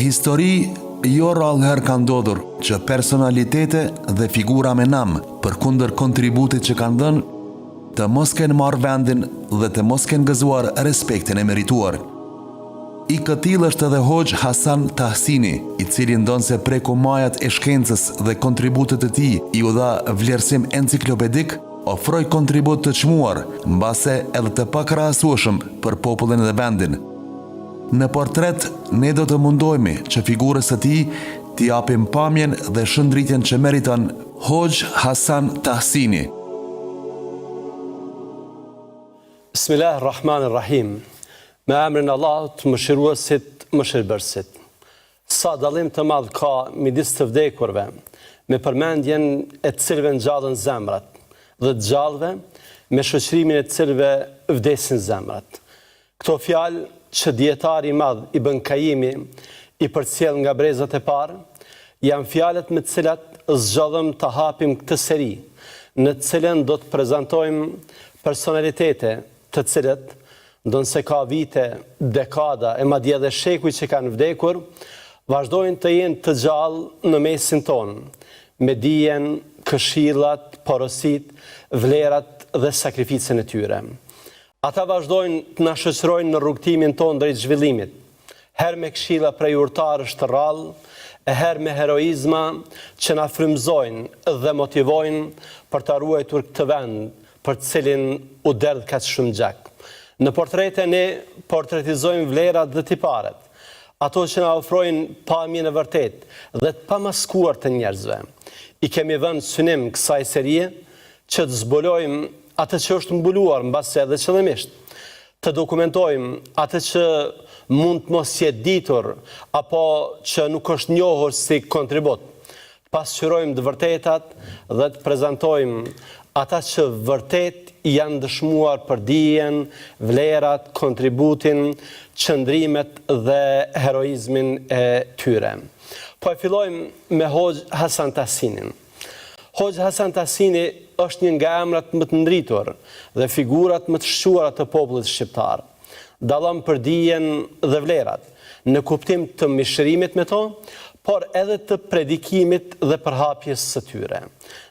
histori, jo rallëherë ka ndodhur që personalitete dhe figura me nam, përkundër kontributit që kanë dhënë, të mos kenë marrë vendin dhe të mos kenë gëzuar respektin e merituar. I këtill është edhe Hoxh Hasan Tahsini, i cili ndonë se preku majat e shkencës dhe kontributet e tij i u dha vlerësim enciklopedik, ofroi kontribut të çmuar, mbase edhe të pakrahasueshëm për popullin dhe vendin. Në portret, ne do të mundohemi që figurës së tij t'i japim pamjen dhe shëndritjen që meriton Hoxh Hasan Tahsini. Bismillahirrahmanirrahim. Me emrin Allahut, mëshiruesit, mëshirbërësit. Sa dallim të madh ka midis të vdekurve, me përmendjen e të cilëve ngjallën zemrat, dhe të gjallëve, me shoqërimin e të cilëve vdesin zemrat. Këto fjalë që dietari i madh Ibn Kajimi i përcjell nga brezat e parë, janë fjalët me të cilat zgjodhëm të hapim këtë seri, në të cilën do të prezantojmë personalitete të cilët, ndonë se ka vite, dekada e madje edhe shekuj që kanë vdekur, vazhdojnë të jenë të gjallë në mesin tonë, me dijen, këshillat, porosit, vlerat dhe sakrificën e tyre. Ata vazhdojnë të na shoqërojnë në rrugtimin tonë drejt zhvillimit, herë me këshilla prej urtarësh të rrallë, e herë me heroizma që na frymëzojnë dhe motivojnë për të ruajtur këtë vend, për të cilin u derdh kaq shumë gjak. Në portrete ne portretizojmë vlerat dhe tiparet, ato që na ofrojnë pamjen e vërtet dhe të pamaskuar të njerëzve. I kemi vënë synim kësaj serie që të zbulojmë atë që është mbuluar mbase edhe qëllimisht, të dokumentojmë atë që mund të mos jetë ditur apo që nuk është njohur si kontribut, të pasqyrojmë të vërtetat dhe të prezantojmë ata që vërtet janë dëshmuar për dijen, vlerat, kontributin, qëndrimet dhe heroizmin e tyre. Po e fillojmë me Hoxh Hasan Tahsinin. Hoxh Hasan Tahsini është një nga emrat më të ndritur dhe figurat më të shquara të popullit shqiptar. Dallon për dijen dhe vlerat, në kuptim të mishërimit me to, por edhe të predikimit dhe përhapjes së tyre.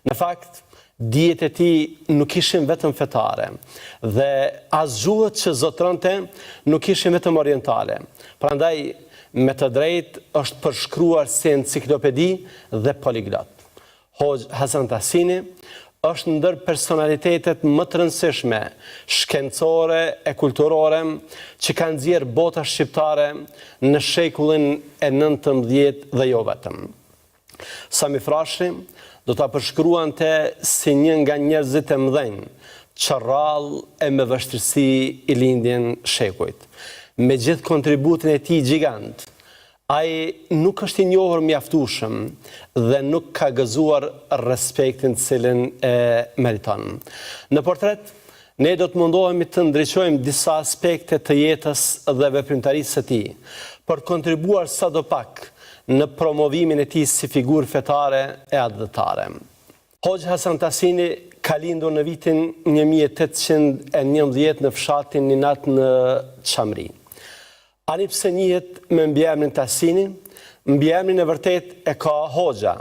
Në fakt, dijet e tij nuk ishin vetëm fetare dhe as gjuhët që zotronte nuk ishin vetëm orientale. Prandaj, me të drejtë është përshkruar si enciklopedi dhe poliglot. Hoxh Hasan Tahsini është ndër personalitetet më të rëndësishme, shkencore e kulturore që kanë nxjerrë bota shqiptare në shekullin e 19 dhe jo vetëm. Sami Frashi do ta përshkruante si një nga njerëzit e mëdhenj që rrallë e me vështirësi i lindjen shekujt. Me gjithë kontributin e tij gjigant, ai nuk është i njohur mjaftueshëm dhe nuk ka gëzuar respektin cilin e meriton. Në portret, ne do të mundohemi të ndriçojmë disa aspekte të jetës dhe veprimtarisë së tij, për të kontribuar sadopak në promovimin e tij si figurë fetare e adhëtare. Hoxh Hasan Tahsini ka lindur në vitin 1811 në fshatin Ninat në Çamri. Ani pse njihet me mbiemrin Tahsini, mbiemrin e vërtet e ka Hoxha,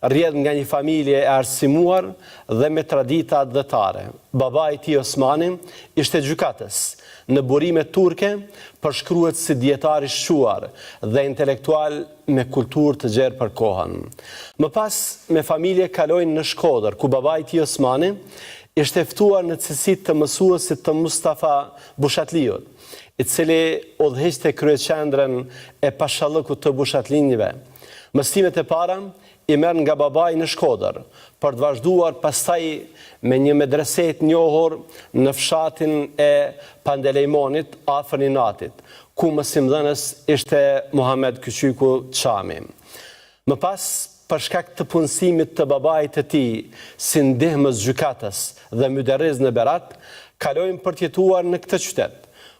rrjedh nga një familje e arsimuar dhe me tradita adhëtare. Babai i tij Osmani ishte gjykatës. Në burime turke përshkruhet si dietar i shquar dhe intelektual me kulturë të gjerë për kohën. Më pas me familje kalojnë në Shkodër, ku babai i tij Osmani ishte ftuar në cilësi të mësuesit të Mustafa Bushatliut, i cili udhëhiqte kryeqendrën e pashallëkut të Bushatlinjve. Mësimet e para i merr nga babai në Shkodër, për të vazhduar pastaj me një medrese të njohur në fshatin e Pandelejmonit afër Ninatit, ku mësimdhënës ishte Muhamet Kyçyku Çami. Më pas, për shkak të punësimit të babait të tij si ndihmës gjykatës dhe myderriz në Berat, kalojnë për të jetuar në këtë qytet,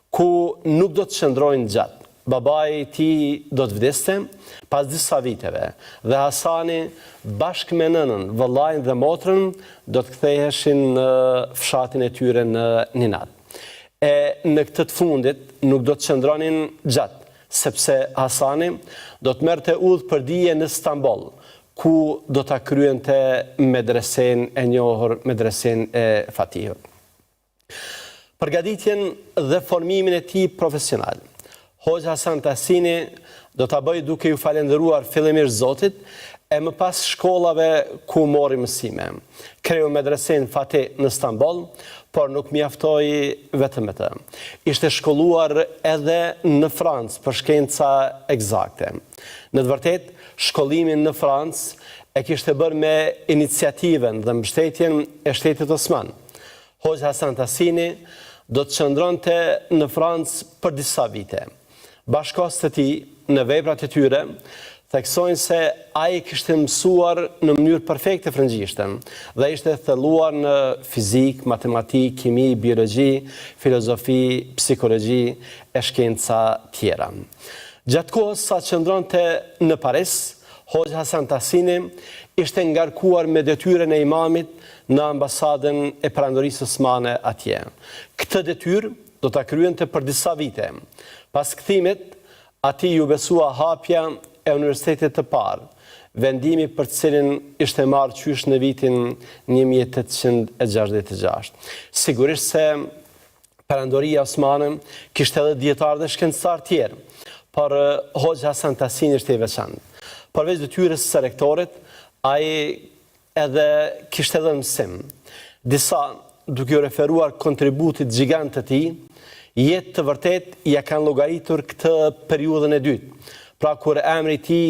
ku nuk do të qëndrojnë gjatë. Babai i tij do të vdeste pas disa viteve dhe Hasani bashkë me nënën, vëllain dhe motrën do të ktheheshin në fshatin e tyre në Ninat. E në këtë të fundit nuk do të qëndronin gjatë, sepse Hasani do të merrte udhë për dije në Stamboll, ku do ta kryente medresen e njohur, medresen e Fatihut. Përgatitjen dhe formimin e tij profesional, Hoxha Hasan Tahsini do ta bëj duke ju falendëruar fillimisht Zotit, e më pas shkollave ku mori mësime. Kreu medresen Fatih në Stamboll, por nuk mjaftoi vetëm me të. Ishte shkolluar edhe në Francë për shkenca eksakte. Në të vërtetë, shkollimin në Francë e kishte bërë me iniciativen dhe mbështetjen e Shtetit Osman. Hoxha Hasan Tahsini do të qëndronte në Francë për disa vite. Bashkës të tij në veprat e tyre theksojnë se ai kishte mësuar në mënyrë perfekte frëngjishtën dhe ishte thelluar në fizik, matematik, kimi, biologji, filozofi, psikologji e shkenca tjera. Gjatë kohës sa qëndronte në Paris, Hoxha Hasan Tahsini ishte ngarkuar me detyrën e imamit në ambasadën e Perandorisë Osmane atje. Këtë detyrë do ta kryente për disa vite. Pas kthimit, atij ju besua hapja e universitetit të parë, vendimi për cilin ishte marrë qysh në vitin 1866. Sigurisht se Perandoria Osmane kishte edhe dietarë dhe shkencëtar tjerë, por Hoxha Hasan Tahsini ishte i veçantë. Përveç detyrës së rektorit, ai edhe kishte edhe mësim. Disa, duke u referuar kontributit gjigant të tij, jetë të vërtet ja kanë llogaritur këtë periudhën e dytë, pra kur emri i tij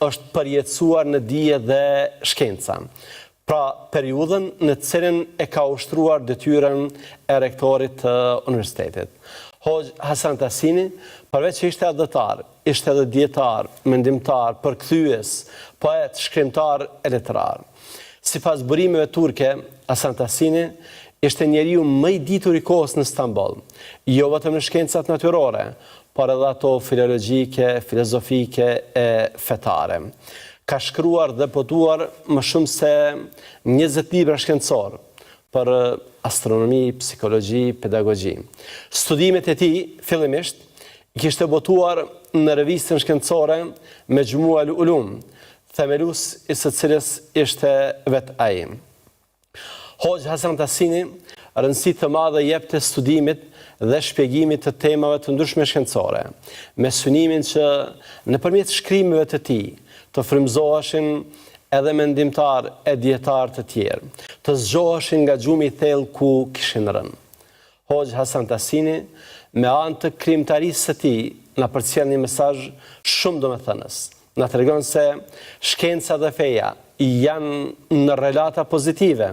është përjetësuar në dije dhe shkenca. Pra periudhën në të cilën e ka ushtruar detyrën e rektorit të universitetit. Hoxha Hasan Tahsini, përveç që ishte adhëtar, ishte edhe dietar, mendimtar, përkthyes, poet, shkrimtar e letrar. Sipas burimeve turke, Hasan Tahsini ishte njeriu më i ditur i kohës në Stamboll, jo vetëm në shkencat natyrore, por edhe ato filologjike, filozofike e fetare. Ka shkruar dhe botuar më shumë se 20 libra shkencor për astronomi, psikologji, pedagogji. Studimet e tij fillimisht i kishte botuar në revistën shkencore Mejmua al-Ulum, themelus i së cilës ishte vetë ai. Hoxha Hasan Tahsini rëndësi të madhe jepte studimit dhe shpjegimit të temave të ndryshme shkencore, me synimin që nëpërmjet shkrimeve të tij të frymëzoheshin edhe mendimtar e dietar të tjerë, të zgjoheshin nga gjumi i thellë ku kishin rënë. Hoxha Hasan Tahsini, me anë të krijimtarisë së tij, na përcjell një mesazh shumë domethënës. Na tregon se shkenca dhe feja janë në relata pozitive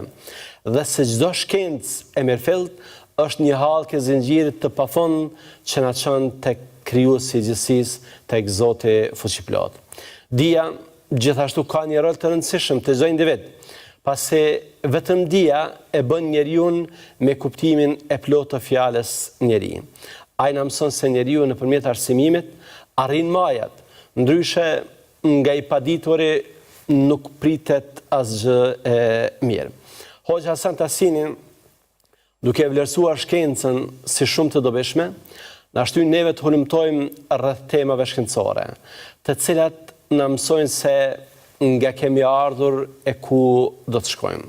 dhe se çdo shkencë e mirëfillt është një hallkë e zinxhirit të pafund që na çon tek krijuesi i gjithësisë, tek Zoti fuqiplot. Dija gjithashtu ka një rol të rëndësishëm të çdo individ, pasi vetëm dija e bën njeriu me kuptimin e plotë të fjalës njeri. Ai na mëson se njeriu nëpërmjet arsimimit arrin majat, ndryshe nga i padituri nuk pritet asgjë e mirë. Hoxha Hasan Tahsini, duke vlerësuar shkencën si shumë të dobishme, na shtyn neve të hulumtojmë rreth temave shkencore, të cilat na mësojnë se nga kemi ardhur e ku do të shkojmë.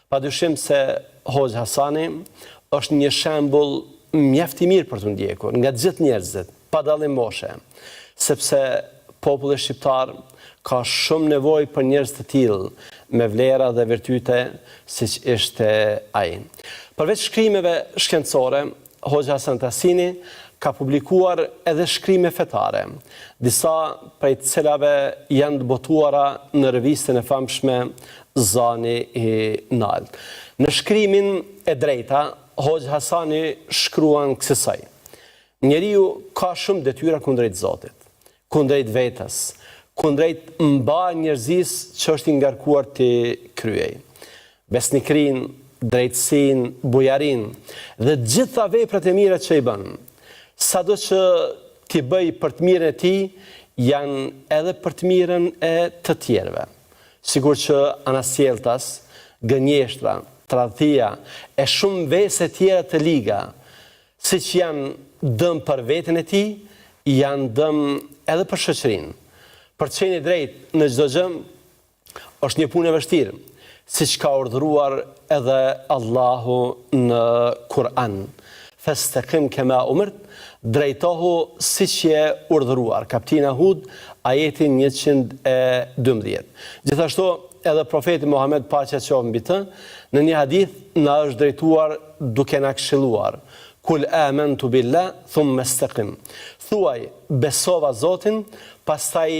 Padyshim se Hoxha Hasani është një shembull mjaft i mirë për të ndjekur nga të gjithë njerëzit, pa dallim moshe, sepse populli shqiptar ka shumë nevojë për njerëz të tillë me vlera dhe virtyte siç ishte ai. Përveç shkrimeve shkencore, Hoxha Hasan Tahsini ka publikuar edhe shkrime fetare, disa prej të cilave janë të botuara në revistën e famshme Zani i Nalt. Në shkrimin e drejta, Hoxha Hasani shkruan kësaj: njeriu ka shumë detyra kundrejt Zotit, kundrejt vetës, kundrejt mbar njerëzisë që është i ngarkuar të kryej. Besnikrin, drejtësin, bujarin dhe gjitha veprat e mira që i bën, sado që t'i bëj për të mirën e tij, janë edhe për të mirën e të tjerëve. Sigur që anasjeltas, gënjeshtra, tradhtia e shumë vese tjera të liga, siç janë dëm për veten e tij, janë dëm edhe për shoqërinë. Për të qenë i drejtë në çdo gjë është një punë e vështirë, siç ka urdhëruar edhe Allahu në Kur'an. Fastaqim kama umirt, drejtohu siç je urdhëruar. Kapitena Hud, ajetin 112. Gjithashtu edhe profeti Muhammed, paqja qoftë mbi të, në një hadith na është drejtuar duke na këshilluar: Kul amantu billah thumma istaqim. Thuaj, besova Zotin, pastaj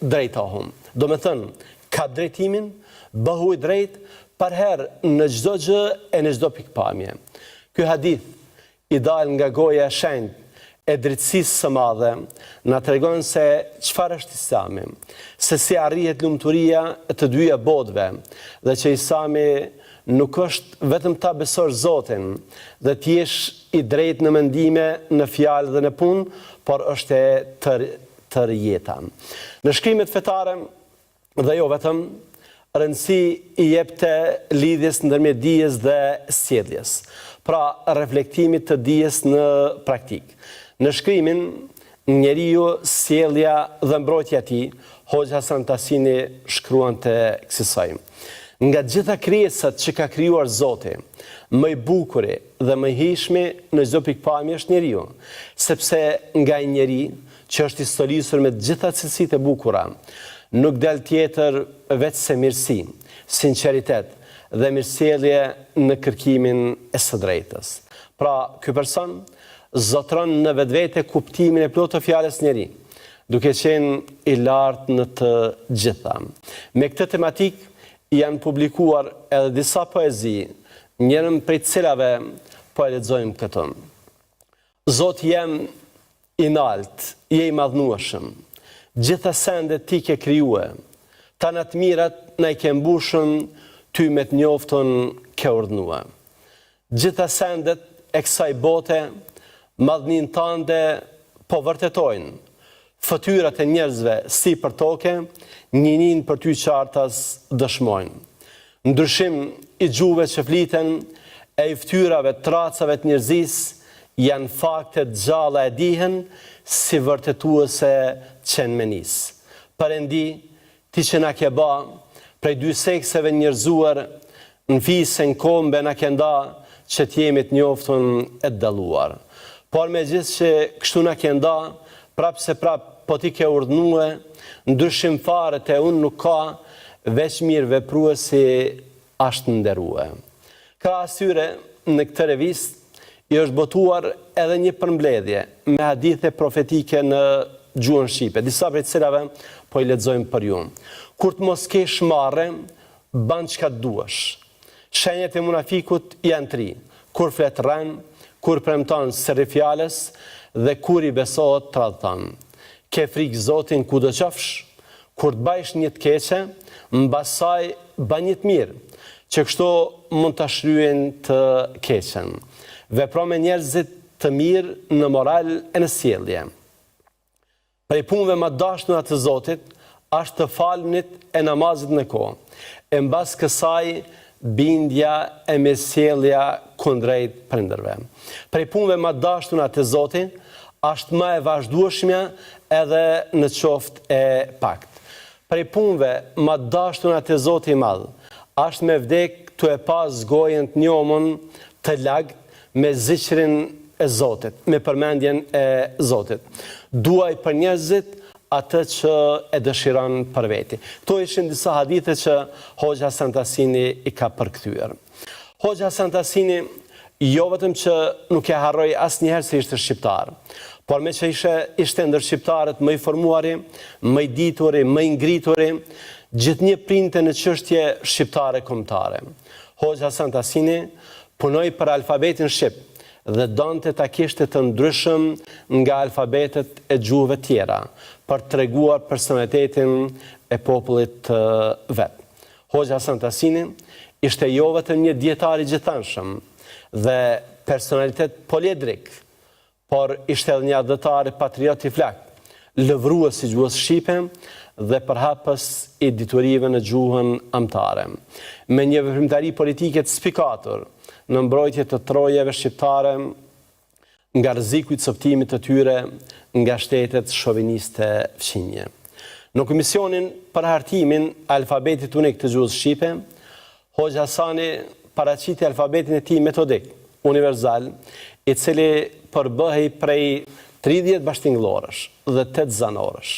drejtohum. Do me thënë, ka drejtimin, bëhu i drejt, për herë në çdo gjë e në çdo pikpamje. Ky hadith i dal nga goja e shenjtë e drejtësisë së madhe na tregon se çfarë është Islami, se si arrihet lumturia e të dyja botëve, dhe që Islami nuk është vetëm ta besosh Zotin dhe të jesh i drejtë në mendime, në fjalë dhe në punë, por është e tërë jeta. Në shkrimet fetare dhe jo vetëm, rëndësi i jepte lidhjes ndërmjet dijes dhe sjelljes, pra reflektimit të dijes në praktik. Në shkrimin njeriu, sjellja dhe mbrojtja e tij, Hoxha Hasan Tahsini shkruan të kësaj: nga gjitha krijesat që ka krijuar Zoti, më i bukuri dhe më i hijshmi në çdo pikpamje është njeriu, sepse nga një njeri që është i stolisur me gjitha cilësitë e bukura, nuk del tjetër veç se mirësi, sinqeritet dhe mirësjellje në kërkimin e së drejtës. Pra, ky person zotron në vetvete kuptimin e plotë të fjalës njeri, duke qenë i lartë në të gjitha. Me këtë tematik janë publikuar edhe disa poezi, njërën prej cilave po e lexojmë këtu. Zot jem i nalt, je i madhnueshëm, gjitha sendet ti ke krijuar, tanat mirat na i ke mbushën, ty me të njoftën ke urdhnuar. Gjitha sendet e kësaj bote, madhnin tande po vërtetojnë, fëtyrat e njerëzve si për toke, njinin për ty qartas dëshmojnë. Ndryshim i gjuhëve që fliten, e i ftyrave tracave të njerëzis, janë faktet gjalla e dihen, si vërtetuese qenë menis. Perëndi, ti që na ke ba, prej dy sekseve njerëzuar, në fisën kombe na ke nda, që t'jemi të njoftën e dalluar. Por me gjithë që kështu na ke nda, prap se prap po ti ke urdhënue, ndryshim fare të unë nuk ka, veç mirë vepruesi ashtë nderue. Ka asyre në këtë revist, i është botuar edhe një përmbledhje me hadithe profetike në gjuhën shqipe, disa prej cilave po i lexojmë për ju. Kur të mos kesh marrë, ban çka duash. Shenjat e munafikut janë 3: kur flet rën, kur premton sërri fjalës dhe kur i besohet tradhton. Ke frikë Zotin kudo qofsh, kur të bajsh një të keqe, mbas saj bën një të mirë, që kështu mund ta shryejnë të keqen. Vepro me njerëzit të mirë në moral e në sjellje. Prej punëve më dashura të Zotit është të falënit e namazit në kohë, e mbas kësaj bindja e mirësjellja kundrejt prindërve. Prej punëve më dashura të Zotit është më e vazhdueshmja edhe në qoftë e pakt. Prej punëve më dashura të Zotit i madh është me vdek të e pas gojën të njomën të lagët me zikrin e Zotit, me përmendjen e Zotit. Duaj për njerëzit atë që e dëshiron për veti. Këto ishin disa hadithe që Hoxha Hasan Tahsini i ka përkthyer. Hoxha Hasan Tahsini jo vetëm që nuk e harroi asnjëherë se ishte shqiptar, por me që ishte ndër shqiptarët më i formuari, më i dituri, më i ngrituri, gjithnjë printe në çështje shqiptare kombëtare. Hoxha Hasan Tahsini punoi për alfabetin shqip dhe donte ta kishte të ndryshëm nga alfabetet e gjuhëve tjera, për të treguar personalitetin e popullit vet. Hoxha Hasan Tahsini ishte jo vetëm një dietar i gjithanshëm dhe personalitet poliedrik, por ishte edhe një adhëtar patriot i flak, lëvrues i gjuhës shqipe dhe përhapës i diturive në gjuhën amtare. Me një veprimtari politike të spikatur në mbrojtje të trojeve shqiptare nga rreziku i coptimit të tyre nga shtetet shoviniste fqinje. Në komisionin për hartimin e alfabetit unik të gjuhës shqipe, Hoxha Hasani paraqiti alfabetin e tij metodik, universal, i cili përbëhej prej 30 bashkëtingëllorësh dhe 8 zanorësh.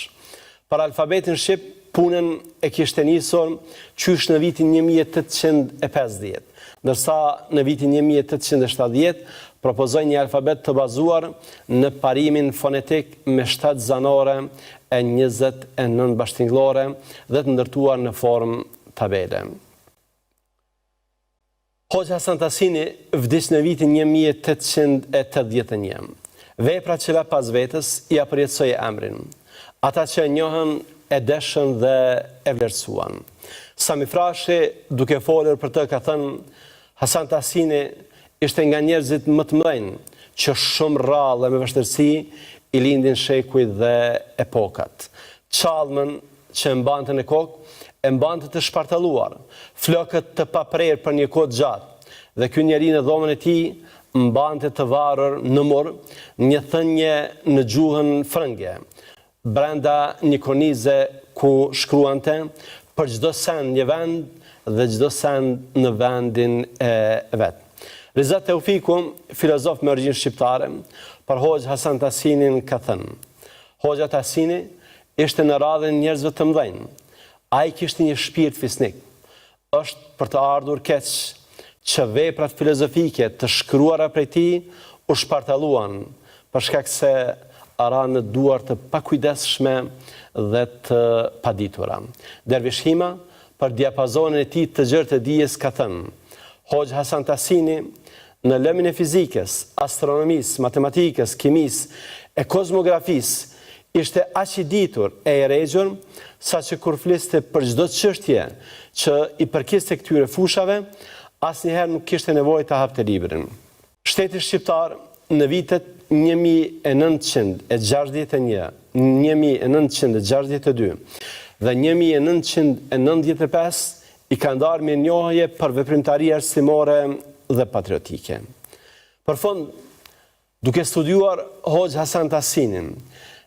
Për alfabetin shqip, punën e kishte nisur qysh në vitin 1850, ndërsa në vitin 1870 propozoi një alfabet të bazuar në parimin fonetik me 7 zanore e 29 bashkëtingëllore dhe të ndërtuar në formë tabele. Hoxha Hasan Tasini vdiq në vitin 1881. Vepra që la pas vetës ja përjetësoi emrin. Ata që e njohën e deshën dhe e vlerësuan. Sami Frashi, duke folur për të, ka thënë: Hasan Tasini ishte nga njerëzit më të mëdhenj që shumë rrallë dhe me vështirësi i lindin shekuj dhe epokat. Çallmën që e mbante në kokë, e mbante të shpartalluar, flokët të paprerë për një kohë gjatë, dhe ky njeri në dhomën e tij mbante të varur në mur një thënie në gjuhën frënge, brenda një kornize ku shkruante për çdo send një vend dhe çdo send në vendin e vet. Rizat Teufiku, filozof me origjinë shqiptare, për Hoxha Hasan Tasinin ka thënë: Hoxha Tasini ishte në radhën njerëzve të mëdhenj. Ai kishte një shpirt fisnik. Është për të ardhur keq që veprat filozofike të shkruara prej tij u shpartalluan për shkak se ara në duar të pakujdesshme dhe të paditura. Dervish Hima, për diapazonin e tij të gjerë të dijes, ka thënë: Hoxha Hasan Tasini në lëmin e fizikës, astronomisë, matematikës, kimisë e kozmografisë ishte aq i ditur e i rregjur, sa që kur fliste për çdo çështje që i përkiste këtyre fushave, asnjëherë nuk kishte nevojë të hapte librin. Shteti shqiptar në vitet 1961, 1962 dhe 1995 i ka ndarë mirënjohje për veprimtari arsimore dhe patriotike. Për fund, duke studiuar Hoxha Hasan Tasinin,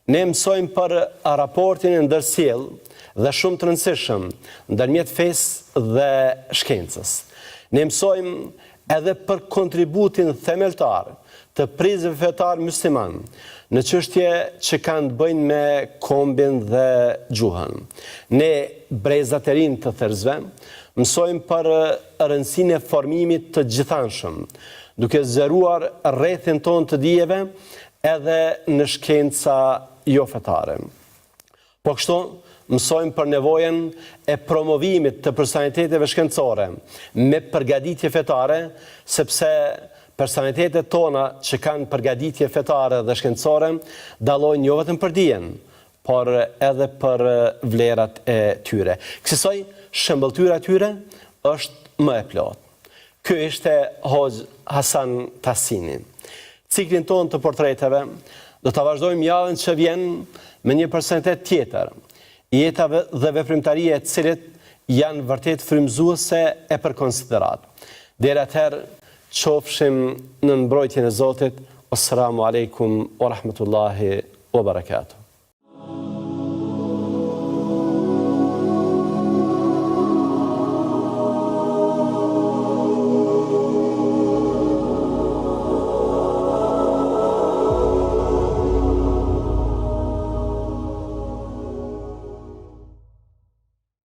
ne mësojmë për raportin e ndërsjell dhe shumë të rëndësishëm ndërmjet fesë dhe shkencës. Ne mësojmë edhe për kontributin themeltar të prizëve fetar musliman në çështje që kanë të bëjnë me kombin dhe gjuhën. Ne brezat e rinj të therrësve mësojmë për rëndësinë e formimit të gjithanshëm, duke zgjeruar rrethin ton të dijeve edhe në shkenca jo fetare. Po kështu, mësojmë për nevojën e promovimit të personaliteteve shkencore me përgatitje fetare, sepse personalitetet tona që kanë përgatitje fetare dhe shkencore dallojnë jo vetëm për dijen, por edhe për vlerat e tyre. Kësaj shëmbëltyra e tyre është më e plotë. Ky ishte Hoxha Hasan Tasini. Ciklin ton të portreteve do të vazhdojmë javën që vjen me një personalitet tjetër, jetave dhe veprimtaria e cilit janë vërtet frymëzuese e përkonsiderat. Deri atëherë, qofshim në mbrojtjen e Zotit. Assalamu alaikum wa rahmatullahi wa barakatuh.